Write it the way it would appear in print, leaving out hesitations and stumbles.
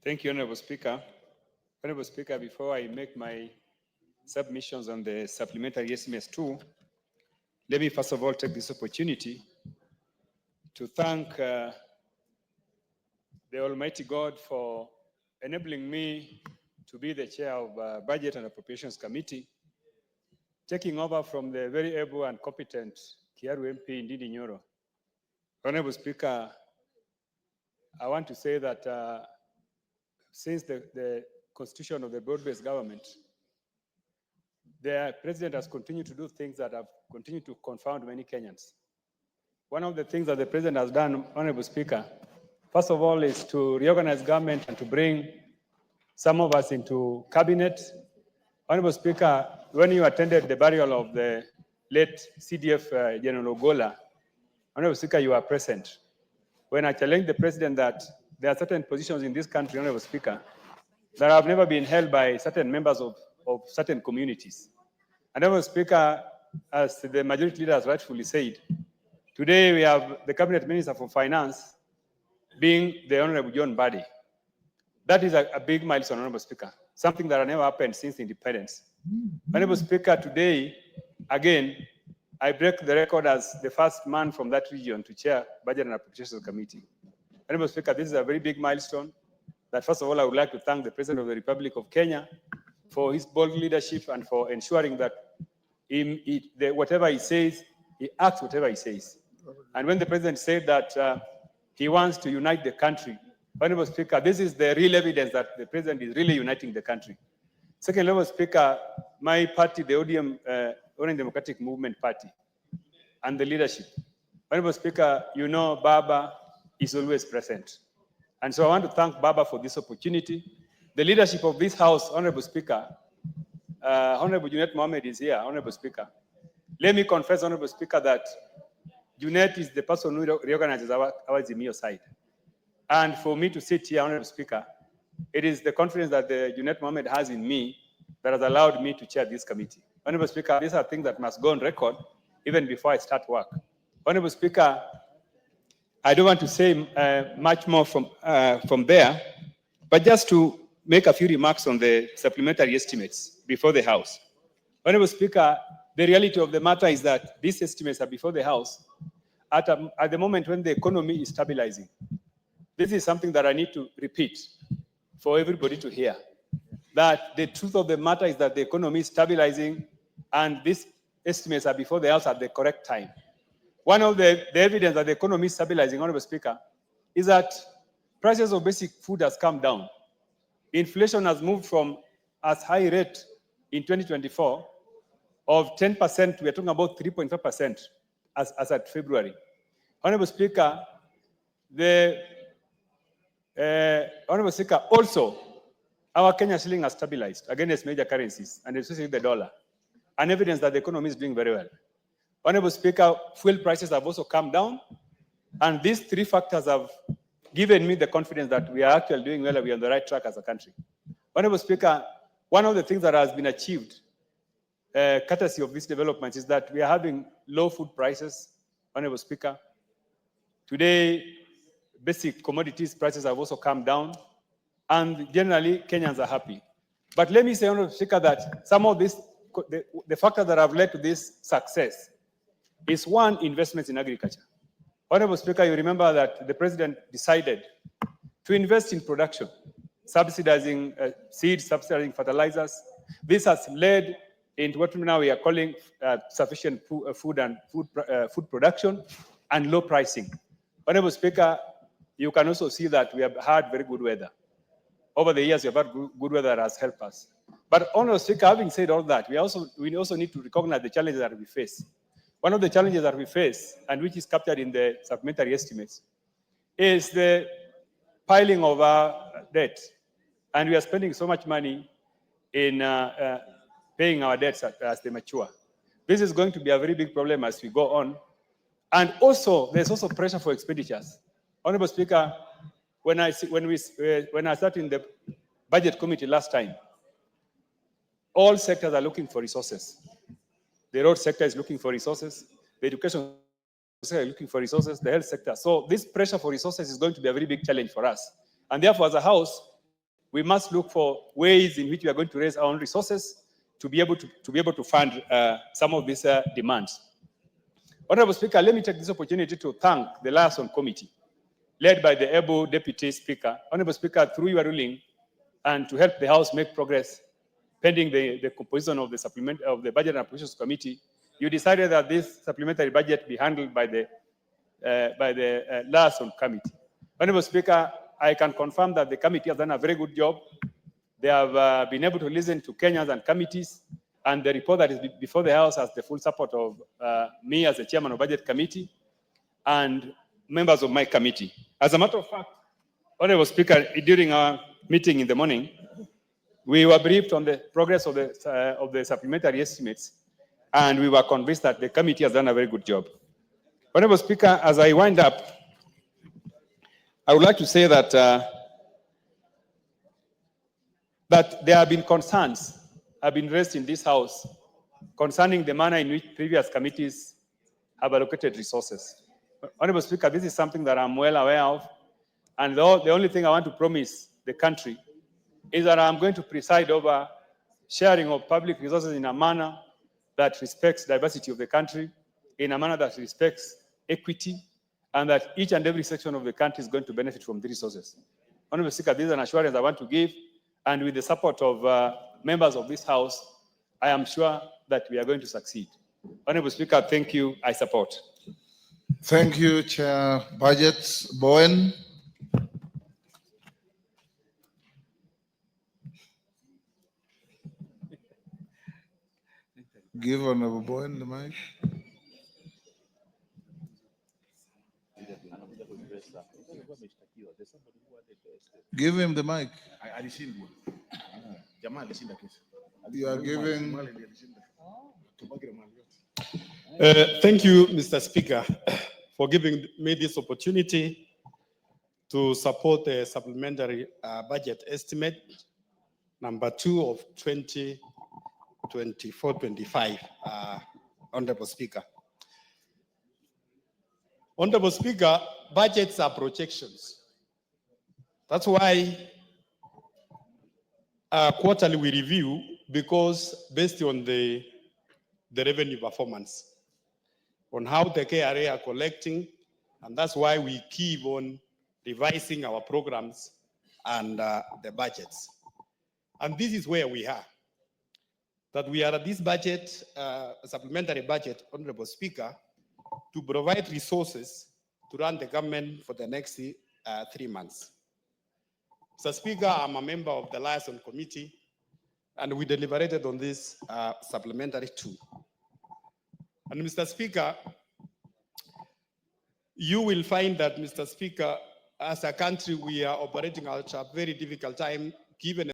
Thank you, Honorable Speaker. Honorable Speaker, before I make my submissions on the supplementary estimates too, let me first of all take this opportunity to thank the Almighty God for enabling me to be the chair of Budget and Appropriations Committee, taking over from the very able and competent Kiaru MP Ndindi Nyoro. Honorable Speaker, I want to say that since the constitution of the broad-based government, the president has continued to do things that have continued to confound many Kenyans. One of the things that the president has done, Honorable Speaker, first of all, is to reorganize government and to bring some of us into cabinet. Honorable Speaker, when you attended the burial of the late CDF General Ogola, Honorable Speaker, you were present. When I challenged the president that there are certain positions in this country, Honorable Speaker, that have never been held by certain members of certain communities. And Honorable Speaker, as the majority leader has rightfully said, today we have the Cabinet Minister for Finance being the Honorable John Badi. That is a big milestone, Honorable Speaker, something that has never happened since independence. Honorable Speaker, today, again, I break the record as the first man from that region to chair Budget and Appropriations Committee. Honorable Speaker, this is a very big milestone. That first of all, I would like to thank the President of the Republic of Kenya for his bold leadership and for ensuring that whatever he says, he acts whatever he says. And when the President said that he wants to unite the country, Honorable Speaker, this is the real evidence that the President is really uniting the country. Second, Honorable Speaker, my party, the ODM, Orange Democratic Movement Party, and the leadership. Honorable Speaker, you know Baba is always present. And so I want to thank Baba for this opportunity. The leadership of this House, Honorable Speaker, Honorable Junet Mohammed is here, Honorable Speaker. Let me confess, Honorable Speaker, that Junet is the person who reorganizes our Zimio side. And for me to sit here, Honorable Speaker, it is the confidence that the Junet Mohammed has in me that has allowed me to chair this committee. Honorable Speaker, these are things that must go on record even before I start work. Honorable Speaker, I don't want to say much more from there, but just to make a few remarks on the supplementary estimates before the House. Honorable Speaker, the reality of the matter is that these estimates are before the House at the moment when the economy is stabilizing. This is something that I need to repeat for everybody to hear. That the truth of the matter is that the economy is stabilizing and these estimates are before the House at the correct time. One of the evidence that the economy is stabilizing, Honorable Speaker, is that prices of basic food has come down. Inflation has moved from as high rate in 2024 of 10%, we are talking about 3.5% as at February. Honorable Speaker, Honorable Speaker, also, our Kenya shilling has stabilized against major currencies, and especially the dollar, and evidence that the economy is doing very well. Honorable Speaker, fuel prices have also come down, and these three factors have given me the confidence that we are actually doing well and we are on the right track as a country. Honorable Speaker, one of the things that has been achieved, courtesy of these developments, is that we are having low food prices. Honorable Speaker, today, basic commodities prices have also come down, and generally, Kenyans are happy. But let me say, Honorable Speaker, that some of this, the factors that have led to this success is one, investments in agriculture. Honorable Speaker, you remember that the President decided to invest in production, subsidizing seeds, subsidizing fertilizers. This has led into what now we are calling sufficient food production and low pricing. Honorable Speaker, you can also see that we have had very good weather. Over the years, we have had good weather that has helped us. But Honorable Speaker, having said all that, we also need to recognize the challenges that we face. One of the challenges that we face, and which is captured in the supplementary estimates, is the piling of our debt. And we are spending so much money in paying our debts as they mature. This is going to be a very big problem as we go on. And also, there's also pressure for expenditures. Honorable Speaker, when I sat in the budget committee last time, all sectors are looking for resources. The road sector is looking for resources. The education sector is looking for resources. The health sector. So this pressure for resources is going to be a very big challenge for us. And therefore, as a House, we must look for ways in which we are going to raise our own resources to be able to fund some of these demands. Honorable Speaker, let me take this opportunity to thank the Liaison Committee, led by the able Deputy Speaker. Honorable Speaker, through your ruling, and to help the House make progress pending the composition of the Budget and Appropriations Committee, you decided that this supplementary budget be handled by the Liaison Committee. Honorable Speaker, I can confirm that the committee has done a very good job. They have been able to listen to Kenyans and committees, and the report that is before the House has the full support of me as the chairman of Budget Committee and members of my committee. As a matter of fact, Honorable Speaker, during our meeting in the morning, we were briefed on the progress of the supplementary estimates, and we were convinced that the committee has done a very good job. Honorable Speaker, as I wind up, I would like to say that that there have been concerns have been raised in this House concerning the manner in which previous committees have allocated resources. Honorable Speaker, this is something that I'm well aware of, and the only thing I want to promise the country is that I'm going to preside over sharing of public resources in a manner that respects diversity of the country, in a manner that respects equity, and that each and every section of the country is going to benefit from the resources. Honorable Speaker, this is an assurance I want to give, and with the support of members of this House, I am sure that we are going to succeed. Honorable Speaker, thank you. I support. Thank you, Chair Budget Bowen. Give Honorable Bowen the mic. Give him the mic. You are giving. Thank you, Mr. Speaker, for giving me this opportunity to support the supplementary budget estimate number 2 of 2024-25, Honorable Speaker. Honorable Speaker, budgets are projections. That's why quarterly we review, because based on the revenue performance, on how the KRA are collecting, and that's why we keep on revising our programs and the budgets. And this is where we are. That we are at this budget, supplementary budget, Honorable Speaker, to provide resources to run the government for the next 3 months. Mr. Speaker, I'm a member of the Liaison Committee, and we deliberated on this supplementary too. And Mr. Speaker, you will find that, Mr. Speaker, as a country, we are operating at a very difficult time, given